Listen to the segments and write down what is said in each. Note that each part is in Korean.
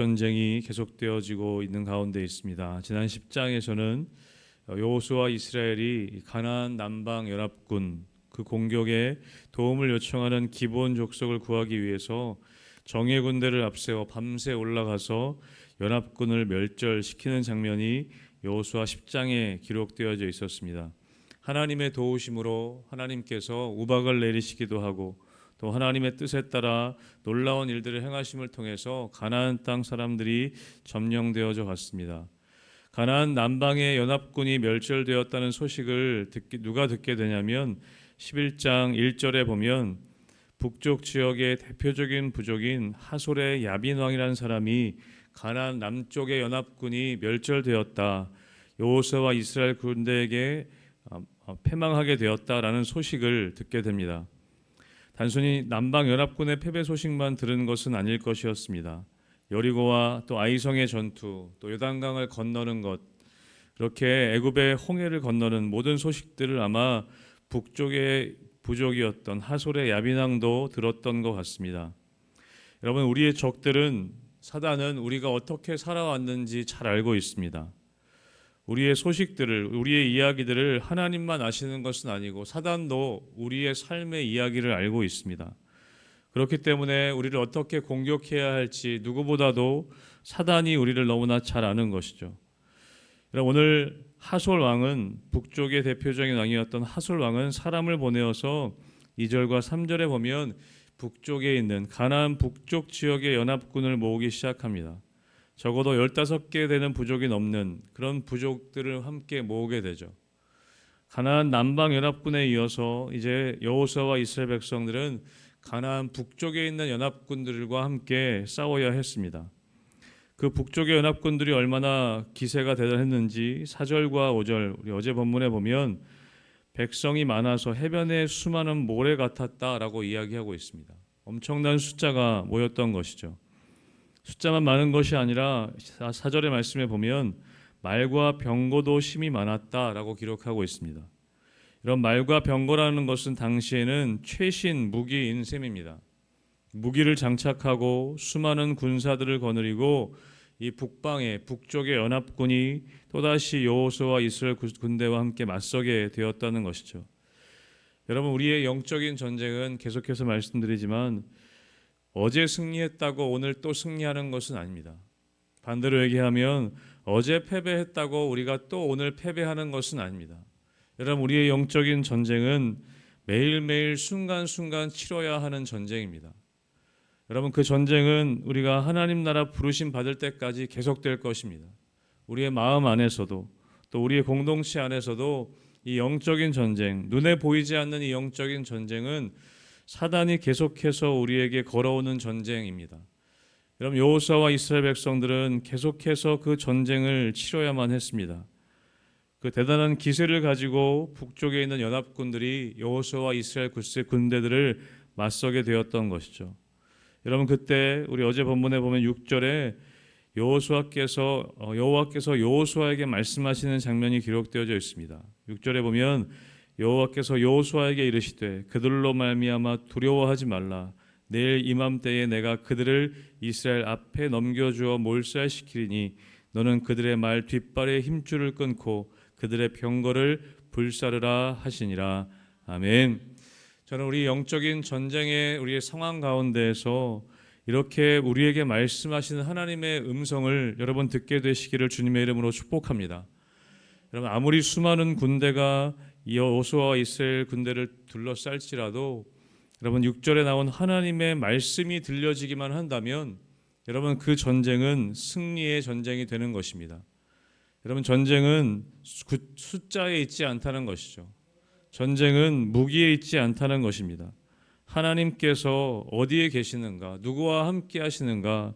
전쟁이 계속되어지고 있는 가운데 있습니다. 지난 10장에서는 여호수아와 이스라엘이 가나안 남방 연합군 그 공격에 도움을 요청하는 기브온 족속을 구하기 위해서 정예 군대를 앞세워 밤새 올라가서 연합군을 멸절시키는 장면이 여호수아 10장에 기록되어져 있었습니다. 하나님의 도우심으로 하나님께서 우박을 내리시기도 하고 또 하나님의 뜻에 따라 놀라운 일들을 행하심을 통해서 가나안 땅 사람들이 점령되어져 갔습니다. 가나안 남방의 연합군이 멸절되었다는 소식을 누가 듣게 되냐면 11장 1절에 보면 북쪽 지역의 대표적인 부족인 하솔의 야빈 왕이라는 사람이 가나안 남쪽의 연합군이 멸절되었다, 여호수아와 이스라엘 군대에게 패망하게 되었다라는 소식을 듣게 됩니다. 단순히 남방 연합군의 패배 소식만 들은 것은 아닐 것이었습니다. 여리고와 또 아이성의 전투, 또 요단강을 건너는 것, 그렇게 애굽의 홍해를 건너는 모든 소식들을 아마 북쪽의 부족이었던 하솔의 야빈 왕도 들었던 것 같습니다. 여러분, 우리의 적들은, 사단은 우리가 어떻게 살아왔는지 잘 알고 있습니다. 우리의 소식들을, 우리의 이야기들을 하나님만 아시는 것은 아니고 사단도 우리의 삶의 이야기를 알고 있습니다. 그렇기 때문에 우리를 어떻게 공격해야 할지 누구보다도 사단이 우리를 너무나 잘 아는 것이죠. 오늘 하솔 왕은, 북쪽의 대표적인 왕이었던 하솔 왕은 사람을 보내어서 2절과 3절에 보면 북쪽에 있는 가나안 북쪽 지역의 연합군을 모으기 시작합니다. 적어도 15개 되는 부족이 넘는 그런 부족들을 함께 모으게 되죠. 가나안 남방 연합군에 이어서 이제 여호수아와 이스라엘 백성들은 가나안 북쪽에 있는 연합군들과 함께 싸워야 했습니다. 그 북쪽의 연합군들이 얼마나 기세가 대단했는지 4절과 5절 우리 어제 본문에 보면 백성이 많아서 해변에 수많은 모래 같았다라고 이야기하고 있습니다. 엄청난 숫자가 모였던 것이죠. 숫자만 많은 것이 아니라 4절의 말씀에 보면 말과 병거도 심히 많았다라고 기록하고 있습니다. 이런 말과 병거라는 것은 당시에는 최신 무기인 셈입니다. 무기를 장착하고 수많은 군사들을 거느리고 이 북쪽의 연합군이 또다시 여호수아와 이스라엘 군대와 함께 맞서게 되었다는 것이죠. 여러분, 우리의 영적인 전쟁은 계속해서 말씀드리지만 어제 승리했다고 오늘 또 승리하는 것은 아닙니다. 반대로 얘기하면 어제 패배했다고 우리가 또 오늘 패배하는 것은 아닙니다. 여러분, 우리의 영적인 전쟁은 매일매일 순간순간 치러야 하는 전쟁입니다. 여러분, 그 전쟁은 우리가 하나님 나라 부르심 받을 때까지 계속될 것입니다. 우리의 마음 안에서도 또 우리의 공동체 안에서도 이 영적인 전쟁, 눈에 보이지 않는 이 영적인 전쟁은 사단이 계속해서 우리에게 걸어오는 전쟁입니다. 여러분, 여호수아와 이스라엘 백성들은 계속해서 그 전쟁을 치러야만 했습니다. 그 대단한 기세를 가지고 북쪽에 있는 연합군들이 여호수아와 이스라엘 군대들을 맞서게 되었던 것이죠. 여러분, 그때 우리 어제 본문에 보면 6절에 여호와께서 여호수아에게 말씀하시는 장면이 기록되어져 있습니다. 6절에 보면 여호와께서 여호수아에게 이르시되 그들로 말미암아 두려워하지 말라. 내일 이맘때에 내가 그들을 이스라엘 앞에 넘겨주어 몰살시키리니 너는 그들의 말 뒷발에 힘줄을 끊고 그들의 병거를 불사르라 하시니라. 아멘. 저는 우리 영적인 전쟁의 우리의 상황 가운데에서 이렇게 우리에게 말씀하시는 하나님의 음성을 여러분 듣게 되시기를 주님의 이름으로 축복합니다. 여러분, 아무리 수많은 군대가 여호수아와 이스라엘 군대를 둘러쌀지라도 여러분 6절에 나온 하나님의 말씀이 들려지기만 한다면 여러분 그 전쟁은 승리의 전쟁이 되는 것입니다. 여러분, 전쟁은 숫자에 있지 않다는 것이죠. 전쟁은 무기에 있지 않다는 것입니다. 하나님께서 어디에 계시는가, 누구와 함께 하시는가,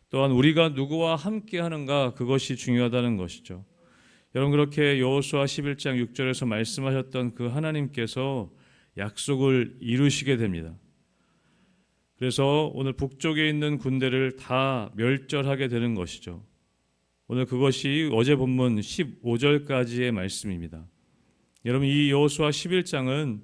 또한 우리가 누구와 함께 하는가, 그것이 중요하다는 것이죠. 여러분, 그렇게 여호수아 11장 6절에서 말씀하셨던 그 하나님께서 약속을 이루시게 됩니다. 그래서 오늘 북쪽에 있는 군대를 다 멸절하게 되는 것이죠. 오늘 그것이 어제 본문 15절까지의 말씀입니다. 여러분, 이 여호수아 11장은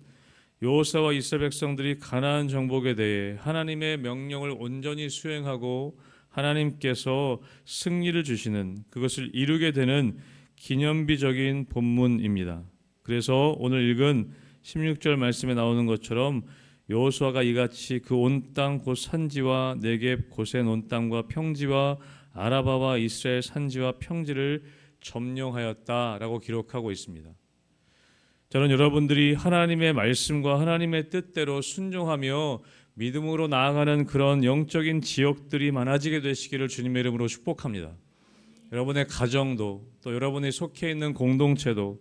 여호수아와 이스라엘 백성들이 가나안 정복에 대해 하나님의 명령을 온전히 수행하고 하나님께서 승리를 주시는, 그것을 이루게 되는 기념비적인 본문입니다. 그래서 오늘 읽은 16절 말씀에 나오는 것처럼 여호수아가 이같이 그 온 땅 곧 산지와 네겝 고센 온 땅과 평지와 아라바와 이스라엘 산지와 평지를 점령하였다라고 기록하고 있습니다. 저는 여러분들이 하나님의 말씀과 하나님의 뜻대로 순종하며 믿음으로 나아가는 그런 영적인 지역들이 많아지게 되시기를 주님의 이름으로 축복합니다. 여러분의 가정도, 또 여러분이 속해 있는 공동체도,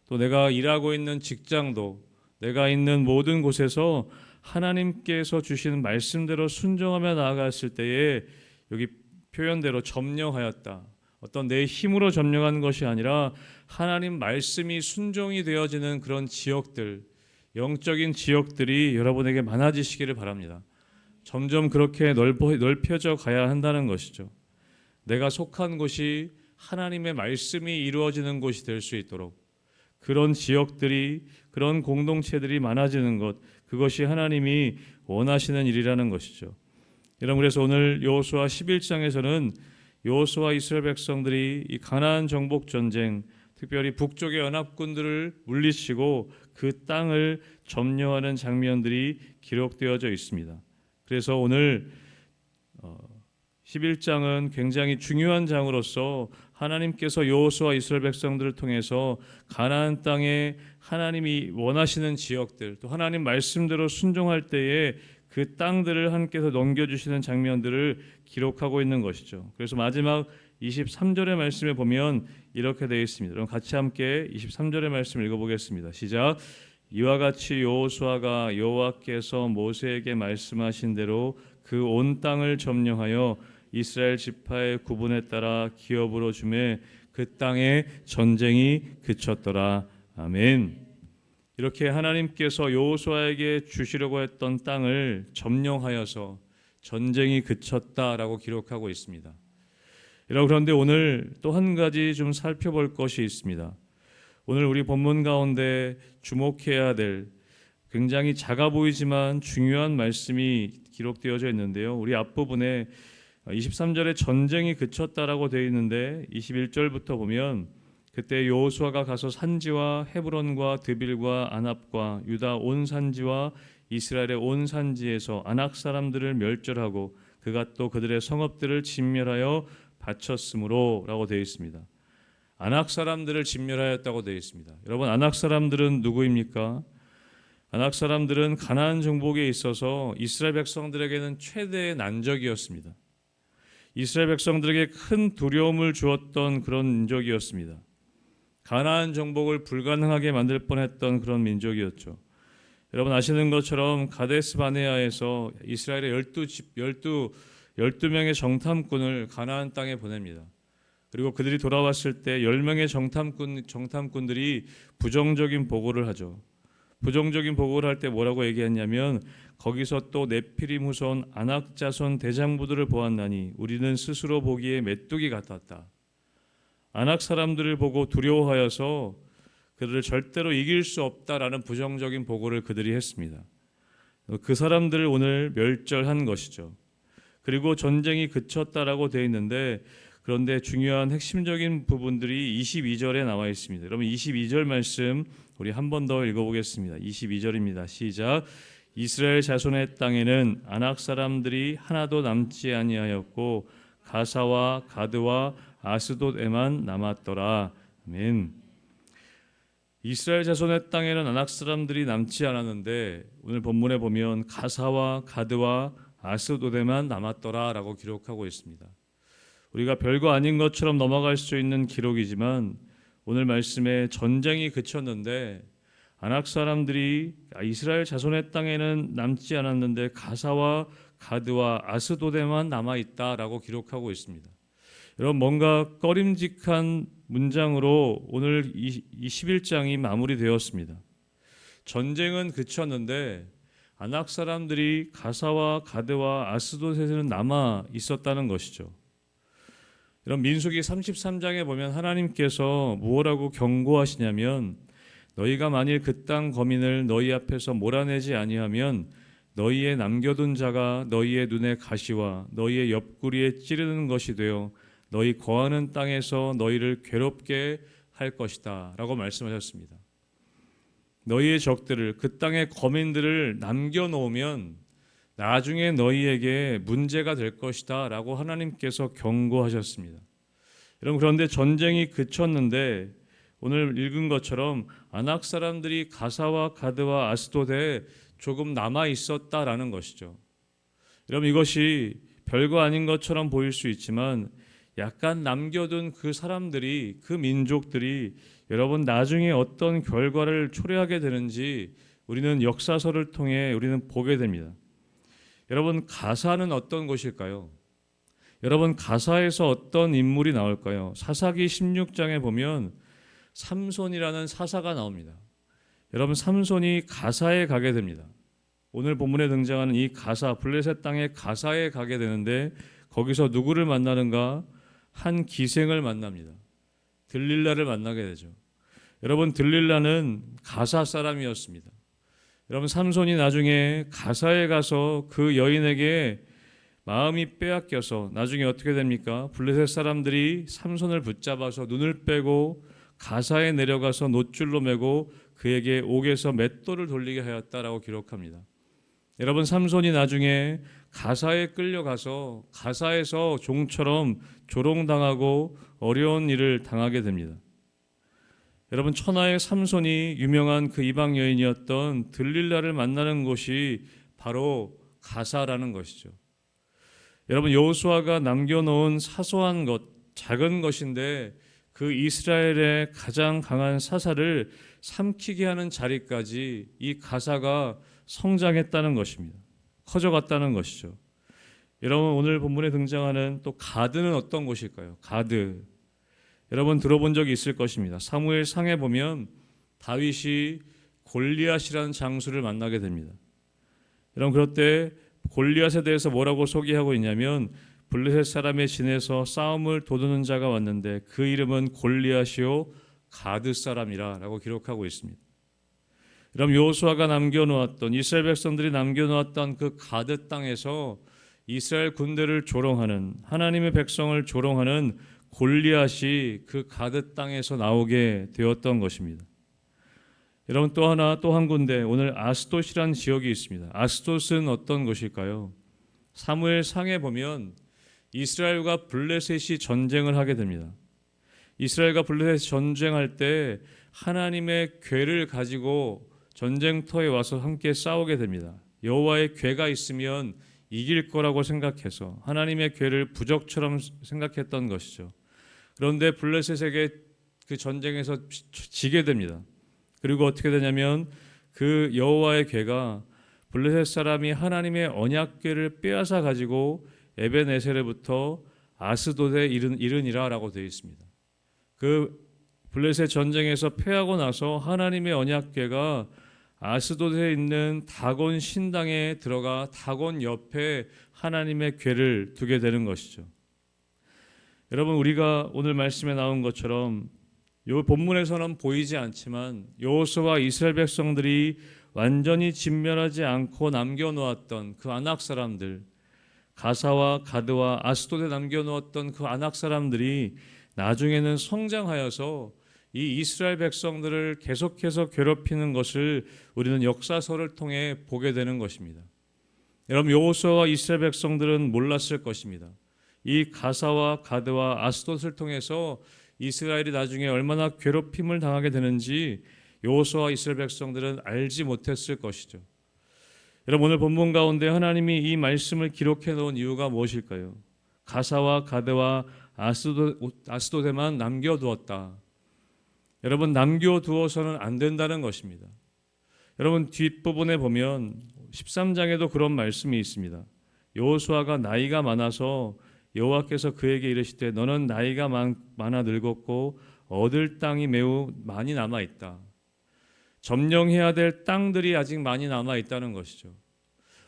또 내가 일하고 있는 직장도, 내가 있는 모든 곳에서 하나님께서 주시는 말씀대로 순종하며 나아갔을 때에 여기 표현대로 점령하였다. 어떤 내 힘으로 점령하는 것이 아니라 하나님 말씀이 순종이 되어지는 그런 지역들, 영적인 지역들이 여러분에게 많아지시기를 바랍니다. 점점 그렇게 넓혀져 가야 한다는 것이죠. 내가 속한 곳이 하나님의 말씀이 이루어지는 곳이 될 수 있도록 그런 지역들이, 그런 공동체들이 많아지는 것, 그것이 하나님이 원하시는 일이라는 것이죠. 여러분, 그래서 오늘 여호수아 11장에서는 여호수아 이스라엘 백성들이 이 가나안 정복 전쟁, 특별히 북쪽의 연합군들을 물리치고 그 땅을 점령하는 장면들이 기록되어져 있습니다. 그래서 오늘 11장은 굉장히 중요한 장으로서 하나님께서 여호수아 이스라엘 백성들을 통해서 가나안 땅에 하나님이 원하시는 지역들, 또 하나님 말씀대로 순종할 때에 그 땅들을 하나님께서 넘겨주시는 장면들을 기록하고 있는 것이죠. 그래서 마지막 23절의 말씀에 보면 이렇게 되어 있습니다. 그럼 같이 함께 23절의 말씀 읽어보겠습니다. 시작. 이와 같이 여호수아가 여호와께서 모세에게 말씀하신 대로 그 온 땅을 점령하여 이스라엘 지파의 구분에 따라 기업으로 주매 그 땅에 전쟁이 그쳤더라. 아멘. 이렇게 하나님께서 여호수아에게 주시려고 했던 땅을 점령하여서 전쟁이 그쳤다라고 기록하고 있습니다. 여러분, 그런데 오늘 또 한 가지 좀 살펴볼 것이 있습니다. 오늘 우리 본문 가운데 주목해야 될 굉장히 작아 보이지만 중요한 말씀이 기록되어져 있는데요. 우리 앞부분에 23절에 전쟁이 그쳤다라고 되어 있는데 21절부터 보면 그때 여호수아가 가서 산지와 헤브론과 드빌과 아납과 유다 온 산지와 이스라엘의 온 산지에서 아낙 사람들을 멸절하고 그가 또 그들의 성읍들을 진멸하여 바쳤으므로 라고 되어 있습니다. 아낙 사람들을 진멸하였다고 되어 있습니다. 여러분, 아낙 사람들은 누구입니까? 아낙 사람들은 가나안 정복에 있어서 이스라엘 백성들에게는 최대의 난적이었습니다. 이스라엘 백성들에게 큰 두려움을 주었던 그런 민족이었습니다. 가나안 정복을 불가능하게 만들 뻔했던 그런 민족이었죠. 여러분 아시는 것처럼 가데스 바네아에서 이스라엘의 12명의 정탐꾼을 가나안 땅에 보냅니다. 그리고 그들이 돌아왔을 때 10명의 정탐꾼들이 부정적인 보고를 하죠. 부정적인 보고를 할 때 뭐라고 얘기했냐면 거기서 또 네피림 후손 아낙 자손 대장부들을 보았나니 우리는 스스로 보기에 메뚜기 같았다. 아낙 사람들을 보고 두려워하여서 그들을 절대로 이길 수 없다라는 부정적인 보고를 그들이 했습니다. 그 사람들을 오늘 멸절한 것이죠. 그리고 전쟁이 그쳤다라고 되어 있는데 그런데 중요한 핵심적인 부분들이 22절에 나와 있습니다. 여러분 22절 말씀 우리 한 번 더 읽어보겠습니다. 22절입니다. 시작. 이스라엘 자손의 땅에는 아낙 사람들이 하나도 남지 아니하였고 가사와 가드와 아스돗에만 남았더라. 아멘. 이스라엘 자손의 땅에는 아낙 사람들이 남지 않았는데 오늘 본문에 보면 가사와 가드와 아스돗에만 남았더라라고 기록하고 있습니다. 우리가 별거 아닌 것처럼 넘어갈 수 있는 기록이지만 오늘 말씀에 전쟁이 그쳤는데 아낙 사람들이 이스라엘 자손의 땅에는 남지 않았는데 가사와 가드와 아스돗에만 남아있다라고 기록하고 있습니다. 여러분 뭔가 꺼림직한 문장으로 오늘 이 11장이 마무리되었습니다. 전쟁은 그쳤는데 아낙 사람들이 가사와 가드와 아스돗에는 남아 있었다는 것이죠. 여러분 민수기 33장에 보면 하나님께서 무엇라고 경고하시냐면 너희가 만일 그 땅 거민을 너희 앞에서 몰아내지 아니하면 너희의 남겨둔 자가 너희의 눈에 가시와 너희의 옆구리에 찌르는 것이 되어 너희 거하는 땅에서 너희를 괴롭게 할 것이다 라고 말씀하셨습니다. 너희의 적들을, 그 땅의 거민들을 남겨놓으면 나중에 너희에게 문제가 될 것이다 라고 하나님께서 경고하셨습니다. 여러분, 그런데 전쟁이 그쳤는데 오늘 읽은 것처럼 아낙 사람들이 가사와 가드와 아스돗에 조금 남아 있었다라는 것이죠. 여러분, 이것이 별거 아닌 것처럼 보일 수 있지만 약간 남겨둔 그 사람들이, 그 민족들이 여러분 나중에 어떤 결과를 초래하게 되는지 우리는 역사서를 통해 우리는 보게 됩니다. 여러분, 가사는 어떤 곳일까요? 여러분, 가사에서 어떤 인물이 나올까요? 사사기 16장에 보면 삼손이라는 사사가 나옵니다. 여러분, 삼손이 가사에 가게 됩니다. 오늘 본문에 등장하는 이 가사, 블레셋 땅의 가사에 가게 되는데 거기서 누구를 만나는가? 한 기생을 만납니다. 들릴라를 만나게 되죠. 여러분, 들릴라는 가사 사람이었습니다. 여러분, 삼손이 나중에 가사에 가서 그 여인에게 마음이 빼앗겨서 나중에 어떻게 됩니까? 블레셋 사람들이 삼손을 붙잡아서 눈을 빼고 가사에 내려가서 놋줄로 매고 그에게 옥에서 맷돌을 돌리게 하였다라고 기록합니다. 여러분, 삼손이 나중에 가사에 끌려가서 가사에서 종처럼 조롱당하고 어려운 일을 당하게 됩니다. 여러분, 천하의 삼손이 유명한 그 이방 여인이었던 들릴라를 만나는 곳이 바로 가사라는 것이죠. 여러분, 여호수아가 남겨놓은 사소한 것, 작은 것인데 그 이스라엘의 가장 강한 사사를 삼키게 하는 자리까지 이 가사가 성장했다는 것입니다. 커져갔다는 것이죠. 여러분, 오늘 본문에 등장하는 또 가드는 어떤 곳일까요? 가드. 여러분, 들어본 적이 있을 것입니다. 사무엘 상에 보면 다윗이 골리앗이라는 장수를 만나게 됩니다. 여러분, 그럴 때 골리앗에 대해서 뭐라고 소개하고 있냐면 블레셋 사람의 진에서 싸움을 도두는 자가 왔는데 그 이름은 골리앗이요 가드 사람이라 라고 기록하고 있습니다. 그럼 여호수아가 남겨놓았던, 이스라엘 백성들이 남겨놓았던 그 가드 땅에서 이스라엘 군대를 조롱하는, 하나님의 백성을 조롱하는 골리앗이 그 가드 땅에서 나오게 되었던 것입니다. 여러분, 또 한 군데, 오늘 아스돗이라는 지역이 있습니다. 아스돗은 어떤 곳일까요? 사무엘 상에 보면 이스라엘과 블레셋이 전쟁을 하게 됩니다. 이스라엘과 블레셋이 전쟁할 때 하나님의 궤를 가지고 전쟁터에 와서 함께 싸우게 됩니다. 여호와의 궤가 있으면 이길 거라고 생각해서 하나님의 궤를 부적처럼 생각했던 것이죠. 그런데 블레셋에게 그 전쟁에서 지게 됩니다. 그리고 어떻게 되냐면 그 여호와의 궤가 블레셋 사람이 하나님의 언약궤를 빼앗아 가지고 에벤에셀에부터 아스돗에 이르니라라고 되어 있습니다. 그 블레셋 전쟁에서 패하고 나서 하나님의 언약궤가 아스돗에 있는 다곤 신당에 들어가 다곤 옆에 하나님의 궤를 두게 되는 것이죠. 여러분, 우리가 오늘 말씀에 나온 것처럼 이 본문에서는 보이지 않지만 여호수아와 이스라엘 백성들이 완전히 진멸하지 않고 남겨놓았던 그 아낙 사람들, 가사와 가드와 아스돗에 남겨놓았던 그 아낙 사람들이 나중에는 성장하여서 이 이스라엘 백성들을 계속해서 괴롭히는 것을 우리는 역사서를 통해 보게 되는 것입니다. 여러분, 여호수아와 이스라엘 백성들은 몰랐을 것입니다. 이 가사와 가드와 아스돗을 통해서 이스라엘이 나중에 얼마나 괴롭힘을 당하게 되는지 여호수아와 이스라엘 백성들은 알지 못했을 것이죠. 여러분, 오늘 본문 가운데 하나님이 이 말씀을 기록해 놓은 이유가 무엇일까요? 가사와 가드와 아스돗에만 남겨두었다. 여러분, 남겨두어서는 안 된다는 것입니다. 여러분, 뒷부분에 보면 13장에도 그런 말씀이 있습니다. 여호수아가 나이가 많아서 여호와께서 그에게 이르시되 너는 나이가 많아 늙었고 얻을 땅이 매우 많이 남아 있다. 점령해야 될 땅들이 아직 많이 남아 있다는 것이죠.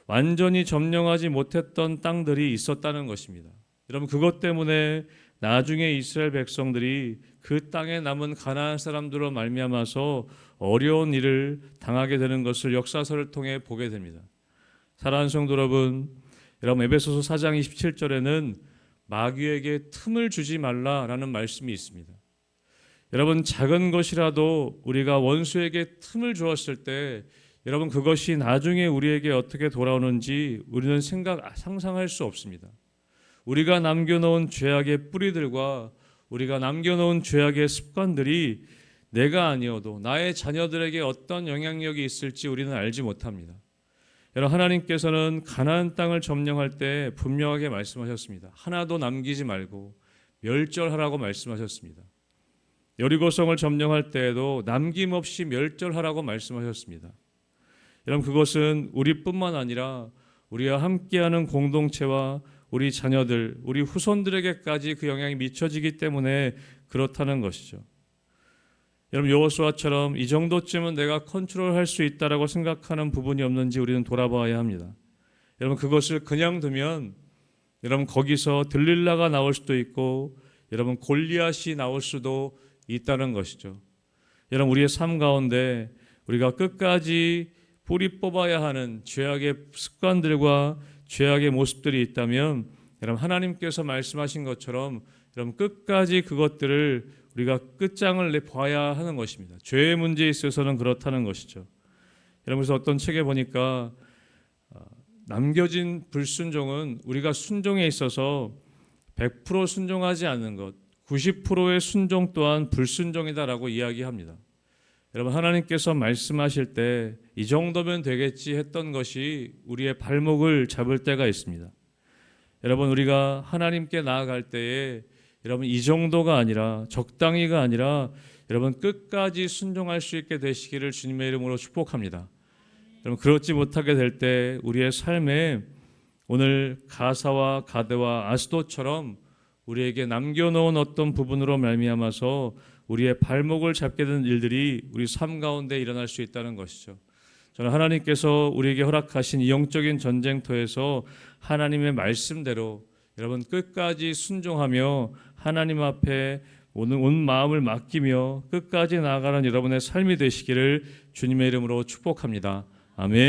완전히 점령하지 못했던 땅들이 있었다는 것입니다. 여러분, 그것 때문에 나중에 이스라엘 백성들이 그 땅에 남은 가나안 사람들로 말미암아서 어려운 일을 당하게 되는 것을 역사서를 통해 보게 됩니다. 사랑하는 성도 여러분, 에베소서 4장 27절에는 마귀에게 틈을 주지 말라라는 말씀이 있습니다. 여러분, 작은 것이라도 우리가 원수에게 틈을 주었을 때 여러분, 그것이 나중에 우리에게 어떻게 돌아오는지 우리는 상상할 수 없습니다. 우리가 남겨놓은 죄악의 뿌리들과 우리가 남겨놓은 죄악의 습관들이 내가 아니어도 나의 자녀들에게 어떤 영향력이 있을지 우리는 알지 못합니다. 여러분, 하나님께서는 가나안 땅을 점령할 때 분명하게 말씀하셨습니다. 하나도 남기지 말고 멸절하라고 말씀하셨습니다. 여리고성을 점령할 때에도 남김없이 멸절하라고 말씀하셨습니다. 여러분, 그것은 우리뿐만 아니라 우리와 함께하는 공동체와 우리 자녀들, 우리 후손들에게까지 그 영향이 미쳐지기 때문에 그렇다는 것이죠. 여러분, 여호수아처럼 이 정도쯤은 내가 컨트롤할 수 있다라고 생각하는 부분이 없는지 우리는 돌아봐야 합니다. 여러분, 그것을 그냥 두면 여러분, 거기서 들릴라가 나올 수도 있고 여러분, 골리앗이 나올 수도 있다는 것이죠. 여러분, 우리의 삶 가운데 우리가 끝까지 뿌리 뽑아야 하는 죄악의 습관들과 죄악의 모습들이 있다면 여러분, 하나님께서 말씀하신 것처럼 여러분, 끝까지 그것들을 우리가 끝장을 봐야 하는 것입니다. 죄의 문제에 있어서는 그렇다는 것이죠. 여러분, 그래서 어떤 책에 보니까 남겨진 불순종은 우리가 순종에 있어서 100% 순종하지 않는 것, 90%의 순종 또한 불순종이다라고 이야기합니다. 여러분, 하나님께서 말씀하실 때 이 정도면 되겠지 했던 것이 우리의 발목을 잡을 때가 있습니다. 여러분, 우리가 하나님께 나아갈 때에 여러분, 이 정도가 아니라 적당히가 아니라 여러분, 끝까지 순종할 수 있게 되시기를 주님의 이름으로 축복합니다. 여러분, 그렇지 못하게 될 때 우리의 삶에 오늘 가사와 가드와 아스도처럼 우리에게 남겨놓은 어떤 부분으로 말미암아서 우리의 발목을 잡게 되는 일들이 우리 삶 가운데 일어날 수 있다는 것이죠. 저는 하나님께서 우리에게 허락하신 이 영적인 전쟁터에서 하나님의 말씀대로 여러분, 끝까지 순종하며 하나님 앞에 온 마음을 맡기며 끝까지 나아가는 여러분의 삶이 되시기를 주님의 이름으로 축복합니다. 아멘.